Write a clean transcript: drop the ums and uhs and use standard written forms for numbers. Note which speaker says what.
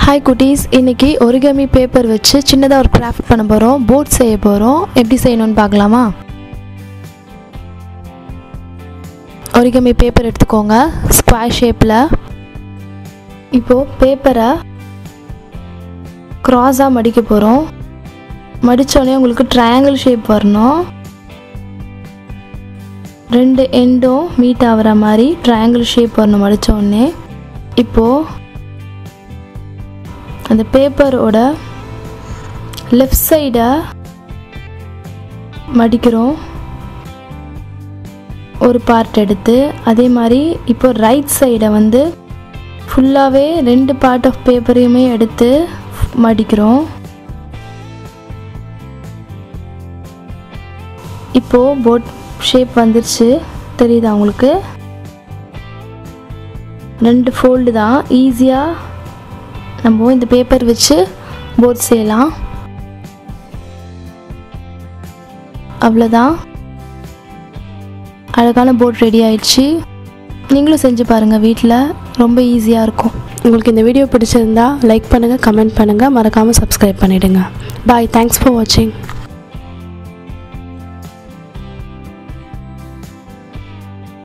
Speaker 1: Hi cuties, இன்னைக்கு origami paper வச்சு சின்னதா ஒரு கிராஃப்ட் பண்ண போறோம். போட் செய்ய போறோம். எப்படி செய்யணும்னு பார்க்கலாமா? origami paper எடுத்துக்கோங்க ஸ்கொயர் ஷேப்ல. இப்போ பேப்பரை கிராஸா மடிக்க போறோம். மடிச்சோனே உங்களுக்கு ட்ரையாங்கிள் ஷேப் வரணும். ரெண்டு எண்டும் மீட் ஆவற மாதிரி ட்ரையாங்கிள் ஷேப் வரணும் மடிச்சோனே. இப்போ அந்த பேப்பரோட லெஃப்ட் சைடை மடிக்கிறோம் ஒரு பார்ட் எடுத்து. அதே மாதிரி இப்போ ரைட் சைடை வந்து ஃபுல்லாகவே ரெண்டு பார்ட் ஆஃப் பேப்பரையுமே எடுத்து மடிக்கிறோம். இப்போது போட் ஷேப் வந்துருச்சு, தெரியுதா உங்களுக்கு? ரெண்டு ஃபோல்டு தான், ஈஸியாக நம்ம இந்த பேப்பர் வச்சு போட் செய்யலாம். அவ்வளோதான், அழகான போட் ரெடி ஆயிடுச்சு. நீங்களும் செஞ்சு பாருங்கள் வீட்டில், ரொம்ப ஈஸியாக இருக்கும்.
Speaker 2: உங்களுக்கு இந்த வீடியோ பிடிச்சிருந்தா லைக் பண்ணுங்கள், கமெண்ட் பண்ணுங்கள், மறக்காமல் சப்ஸ்கிரைப் பண்ணிவிடுங்க. பாய், தேங்க்ஸ் ஃபார் வாட்சிங்.